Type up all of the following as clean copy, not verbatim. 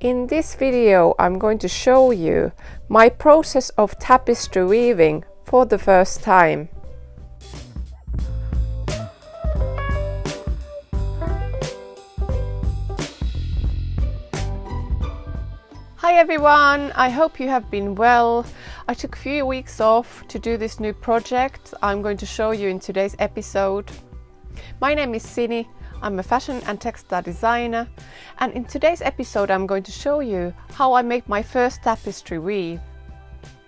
In this video I'm going to show you my process of tapestry weaving for the first time. Hi everyone, I hope you have been well. I took a few weeks off to do this new project I'm going to show you in today's episode. My name is Sini. I'm a fashion and textile designer, and in today's episode I'm going to show you how I make my first tapestry weave.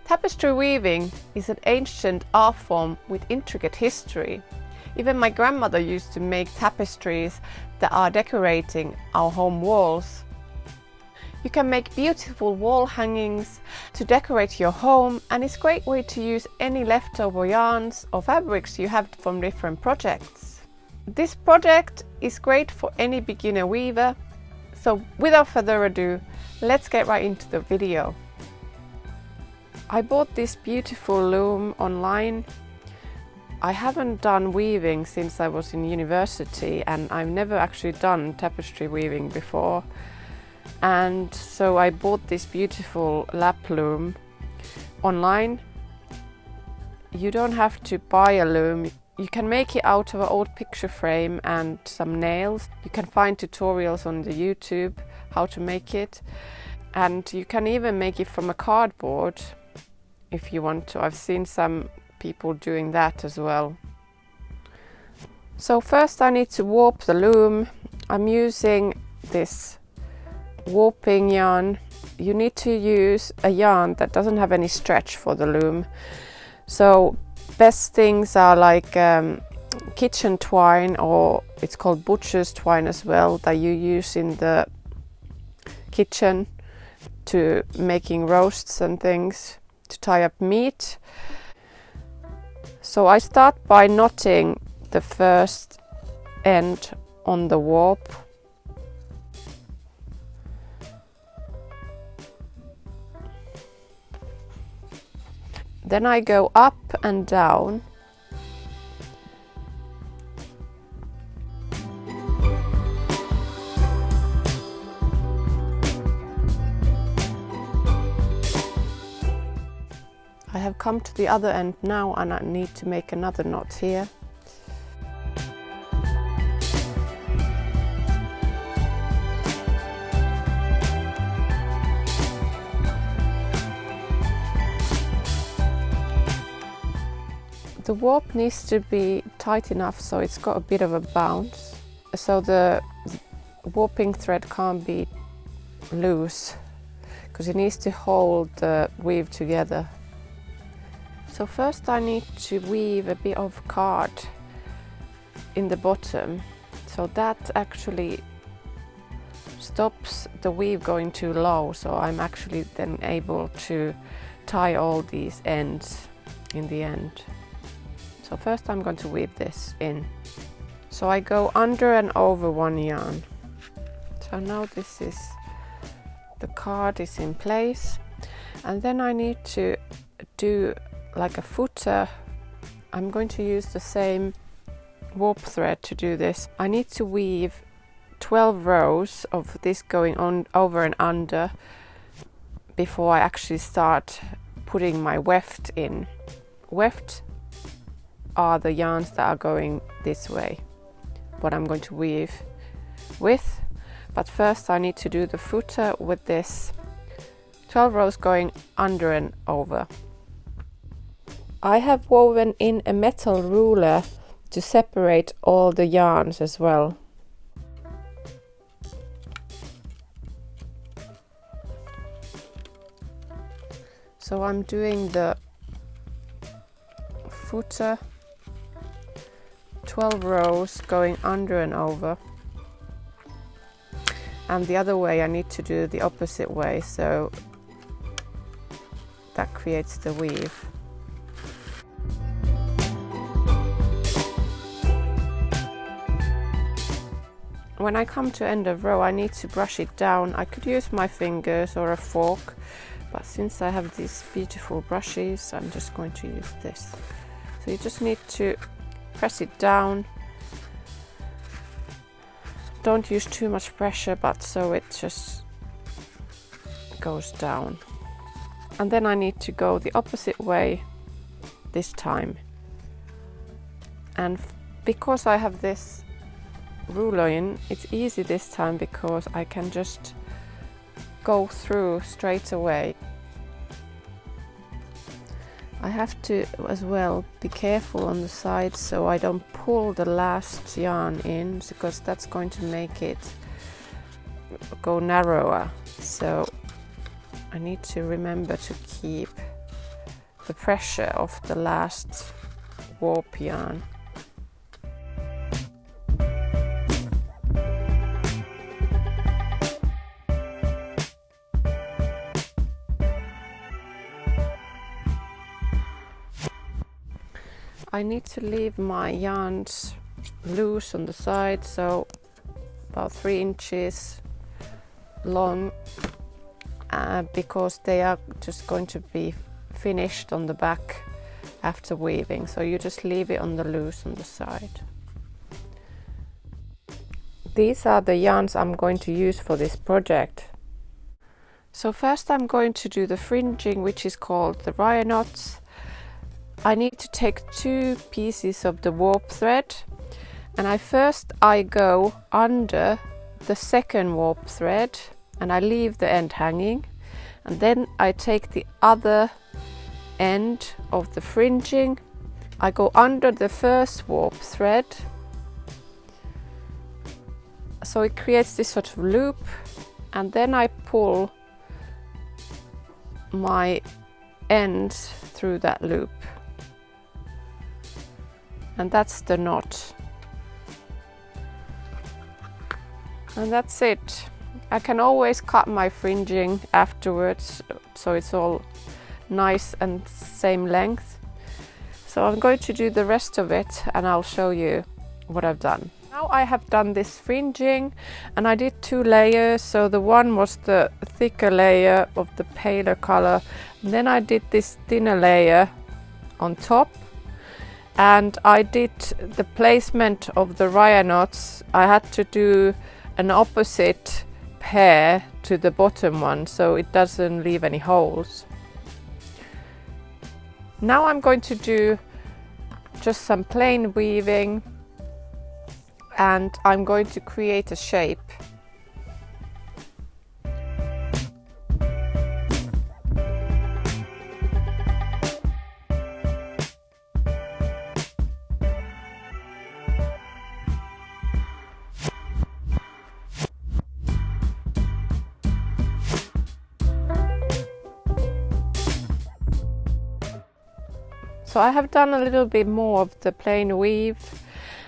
Tapestry weaving is an ancient art form with intricate history. Even my grandmother used to make tapestries that are decorating our home walls. You can make beautiful wall hangings to decorate your home, and it's a great way to use any leftover yarns or fabrics you have from different projects. This project is great for any beginner weaver, so without further ado, let's get right into the video. I bought this beautiful loom online. I haven't done weaving since I was in university, and I've never actually done tapestry weaving before. And so I bought this beautiful lap loom online. You don't have to buy a loom. You can make it out of an old picture frame and some nails. You can find tutorials on the YouTube how to make it. And you can even make it from a cardboard if you want to. I've seen some people doing that as well. So first I need to warp the loom. I'm using this warping yarn. You need to use a yarn that doesn't have any stretch for the loom. So best things are like kitchen twine, or it's called butcher's twine as well, that you use in the kitchen to making roasts and things to tie up meat. So I start by knotting the first end on the warp. Then I go up and down. I have come to the other end now, and I need to make another knot here. The warp needs to be tight enough so it's got a bit of a bounce, so the warping thread can't be loose because it needs to hold the weave together. So first I need to weave a bit of card in the bottom, so that actually stops the weave going too low, so I'm actually then able to tie all these ends in the end. So first I'm going to weave this in. So I go under and over one yarn. So now this is, the card is in place. And then I need to do like a footer. I'm going to use the same warp thread to do this. I need to weave 12 rows of this going on over and under before I actually start putting my weft in. Weft are the yarns that are going this way, what I'm going to weave with. But first I need to do the footer with this 12 rows going under and over. I have woven in a metal ruler to separate all the yarns as well. So I'm doing the footer 12 rows going under and over, and the other way I need to do the opposite way, so that creates the weave. When I come to end of row I need to brush it down. I could use my fingers or a fork, but since I have these beautiful brushes I'm just going to use this. So you just need to press it down. Don't use too much pressure, but so it just goes down. And then I need to go the opposite way this time. And because I have this ruler in, it's easy this time because I can just go through straight away. I have to as well be careful on the side so I don't pull the last yarn in, because that's going to make it go narrower. So I need to remember to keep the pressure of the last warp yarn. I need to leave my yarns loose on the side, so about 3 inches long, because they are just going to be finished on the back after weaving. So you just leave it on the loose on the side. These are the yarns I'm going to use for this project. So first I'm going to do the fringing, which is called the raya knots. I need to take 2 pieces of the warp thread, and I go under the second warp thread and I leave the end hanging, and then I take the other end of the fringing, I go under the first warp thread, so it creates this sort of loop, and then I pull my ends through that loop. And that's the knot. And that's it. I can always cut my fringing afterwards, so it's all nice and same length. So I'm going to do the rest of it and I'll show you what I've done. Now I have done this fringing, and I did 2 layers. So the one was the thicker layer of the paler color, and then I did this thinner layer on top. And I did the placement of the raya knots. I had to do an opposite pair to the bottom one, so it doesn't leave any holes. Now I'm going to do just some plain weaving, and I'm going to create a shape. So I have done a little bit more of the plain weave,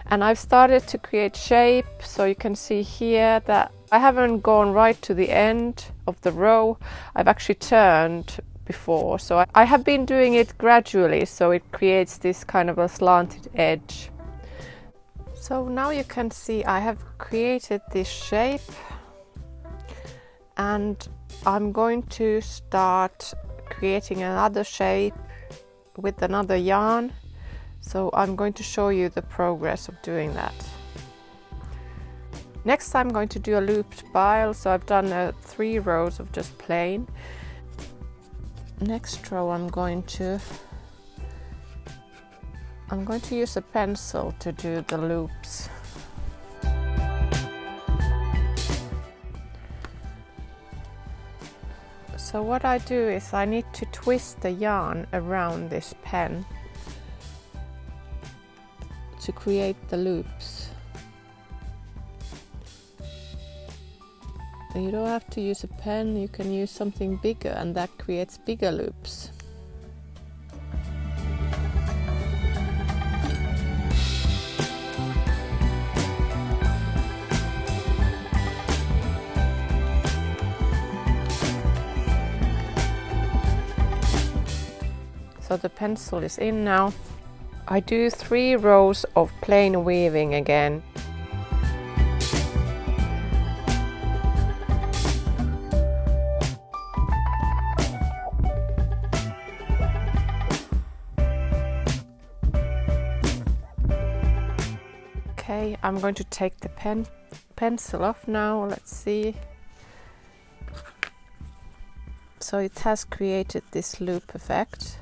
and I've started to create shape. So you can see here that I haven't gone right to the end of the row. I've actually turned before, so I have been doing it gradually, so it creates this kind of a slanted edge. So now you can see I have created this shape, and I'm going to start creating another shape with another yarn. So I'm going to show you the progress of doing that. Next I'm going to do a looped pile, so I've done 3 rows of just plain. Next row I'm going to use a pencil to do the loops. So what I do is I need to twist the yarn around this pen to create the loops. You don't have to use a pen, you can use something bigger, and that creates bigger loops. So the pencil is in now. I do 3 rows of plain weaving again. Okay, I'm going to take the pencil off now. Let's see. So it has created this loop effect.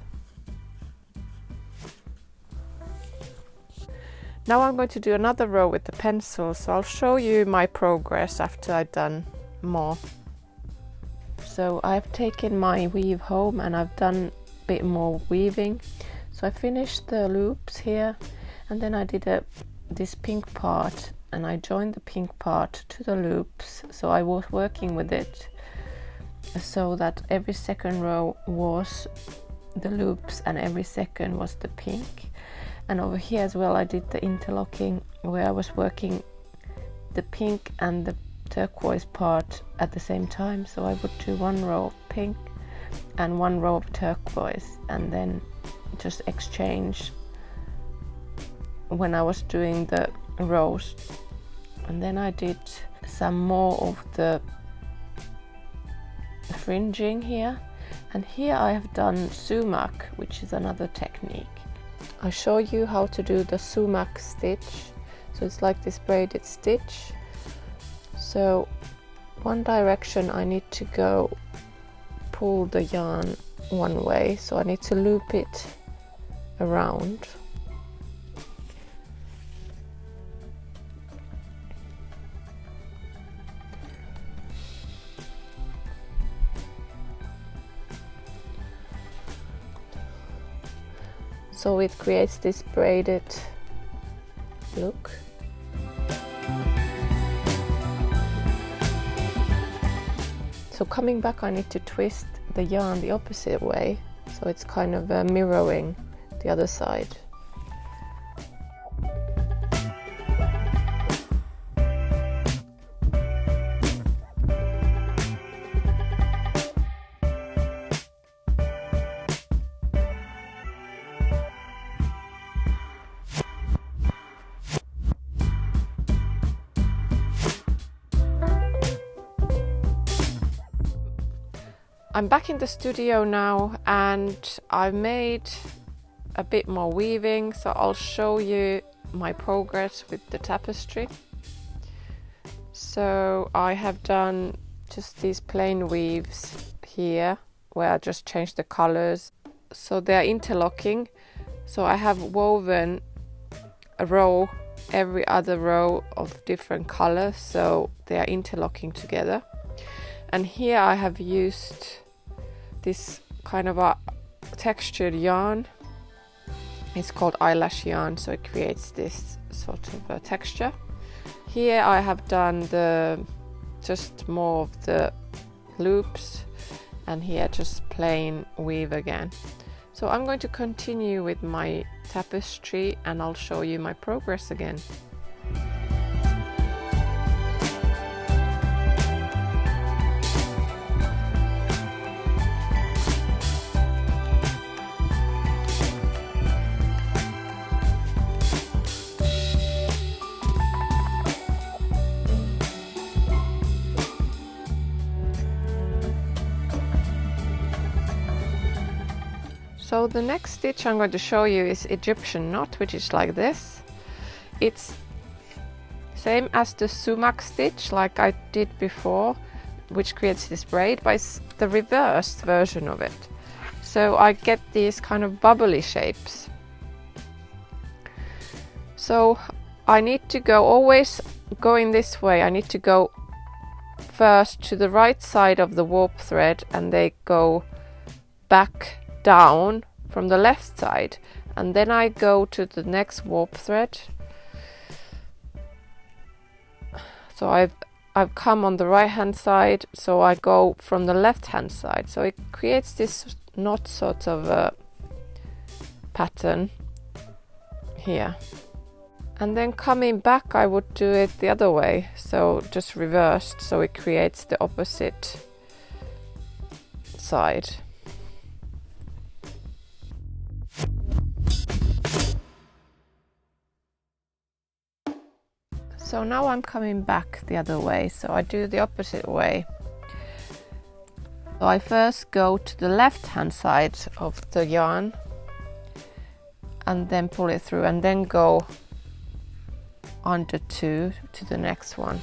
Now I'm going to do another row with the pencil, so I'll show you my progress after I've done more. So I've taken my weave home and I've done a bit more weaving. So I finished the loops here, and then I did this pink part, and I joined the pink part to the loops. So I was working with it so that every second row was the loops and every second was the pink. And over here as well I did the interlocking, where I was working the pink and the turquoise part at the same time. So I would do one row of pink and one row of turquoise, and then just exchange when I was doing the rows. And then I did some more of the fringing here, and here I have done soumak, which is another technique. I show you how to do the soumak stitch. So it's like this braided stitch. So one direction I need to go pull the yarn one way, so I need to loop it around. So it creates this braided look. So coming back, I need to twist the yarn the opposite way, so it's kind of mirroring the other side. I'm back in the studio now, and I've made a bit more weaving, so I'll show you my progress with the tapestry. So I have done just these plain weaves here, where I just changed the colors. So they're interlocking. So I have woven a row, every other row of different colors, so they are interlocking together. And here I have used this kind of a textured yarn. It's called eyelash yarn, so it creates this sort of a texture. Here I have done just more of the loops, and here just plain weave again. So I'm going to continue with my tapestry and I'll show you my progress again. So the next stitch I'm going to show you is Egyptian knot, which is like this. It's same as the soumak stitch like I did before, which creates this braid, but it's the reversed version of it. So I get these kind of bubbly shapes. So I need to go, always going this way, I need to go first to the right side of the warp thread, and they go back down from the left side, and then I go to the next warp thread. So I've come on the right hand side, so I go from the left hand side, so it creates this knot sort of a pattern here. And then coming back I would do it the other way, so just reversed, so it creates the opposite side. So now I'm coming back the other way, so I do the opposite way. So I first go to the left hand side of the yarn and then pull it through, and then go under two to the next one.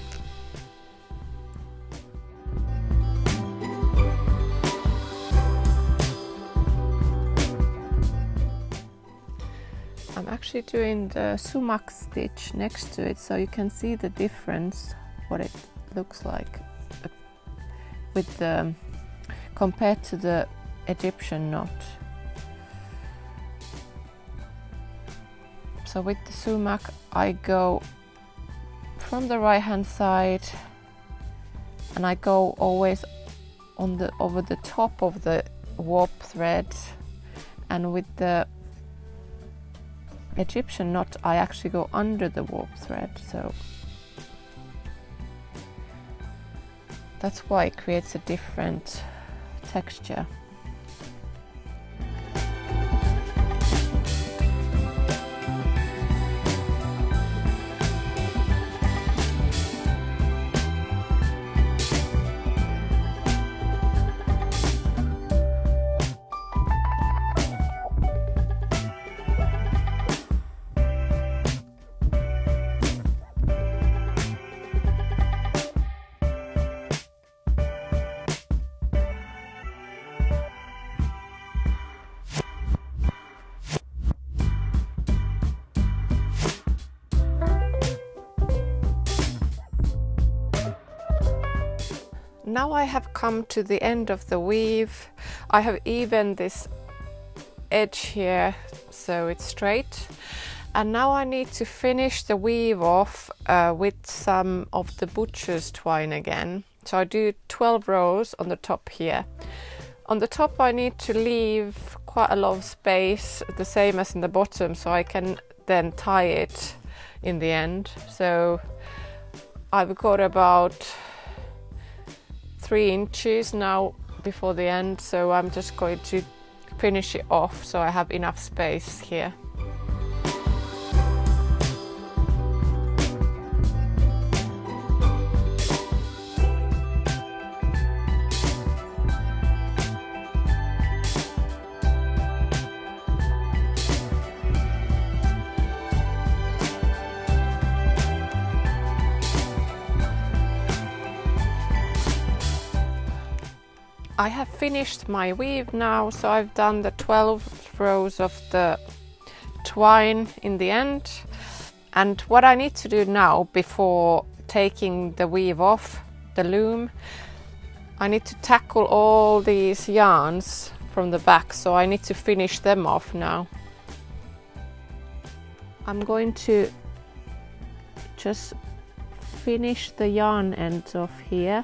actually doing the soumak stitch next to it, so you can see the difference, what it looks like with the compared to the Egyptian knot. So with the soumak I go from the right hand side and I go always on the over the top of the warp thread, and with the Egyptian knot I actually go under the warp thread, so that's why it creates a different texture. Now I have come to the end of the weave. I have evened this edge here so it's straight, and now I need to finish the weave off with some of the butcher's twine again. So I do 12 rows on the top here. On the top I need to leave quite a lot of space, the same as in the bottom, so I can then tie it in the end. So I've got about 3 inches now before the end, so I'm just going to finish it off so I have enough space here. I have finished my weave now, so I've done the 12 rows of the twine in the end. And what I need to do now, before taking the weave off the loom, I need to tackle all these yarns from the back, so I need to finish them off now. I'm going to just finish the yarn ends off here.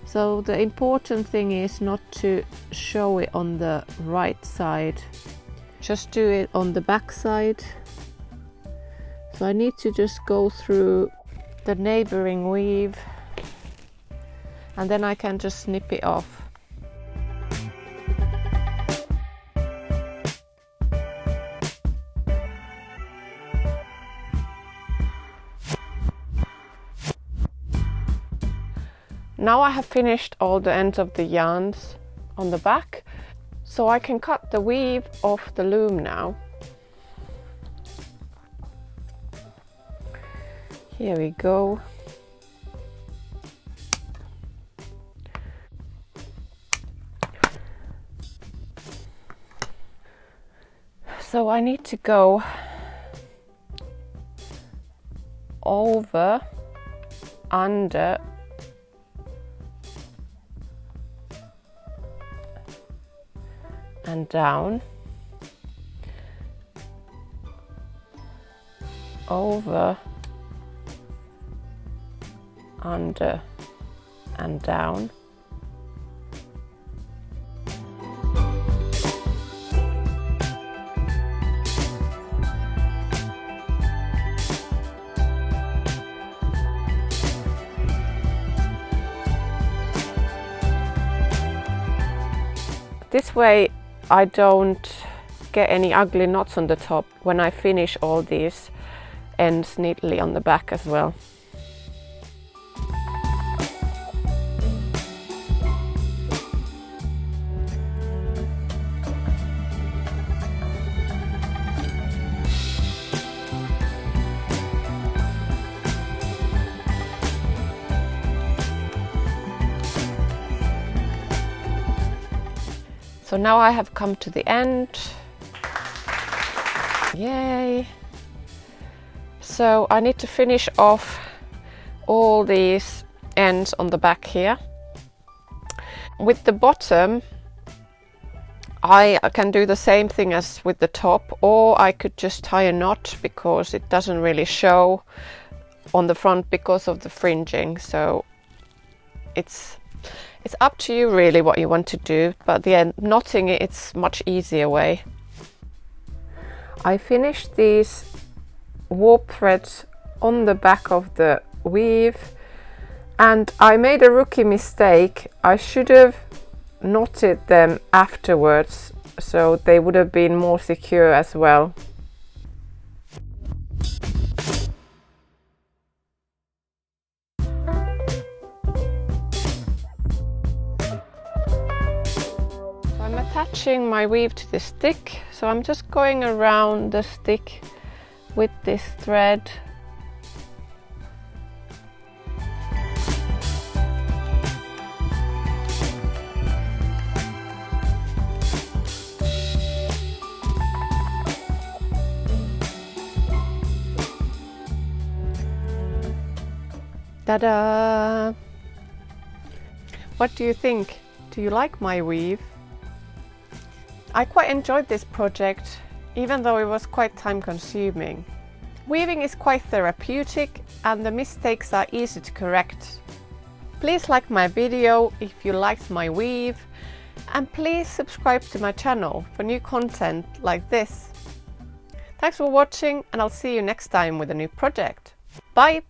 So the important thing is not to show it on the right side, just do it on the back side. So I need to just go through the neighboring weave and then I can just snip it off. Now I have finished all the ends of the yarns on the back, so I can cut the weave off the loom now. Here we go. So I need to go over, under, and down, over, under, and down. This way I don't get any ugly knots on the top when I finish all these ends neatly on the back as well. So now I have come to the end. Yay! So I need to finish off all these ends on the back here. With the bottom, I can do the same thing as with the top, or I could just tie a knot because it doesn't really show on the front because of the fringing. So it's up to you really what you want to do, but the knotting it's much easier way. I finished these warp threads on the back of the weave, and I made a rookie mistake. I should have knotted them afterwards, so they would have been more secure as well. I'm attaching my weave to the stick, so I'm just going around the stick with this thread. Ta-da! What do you think? Do you like my weave? I quite enjoyed this project, even though it was quite time consuming. Weaving is quite therapeutic and the mistakes are easy to correct. Please like my video if you liked my weave, and please subscribe to my channel for new content like this. Thanks for watching, and I'll see you next time with a new project. Bye!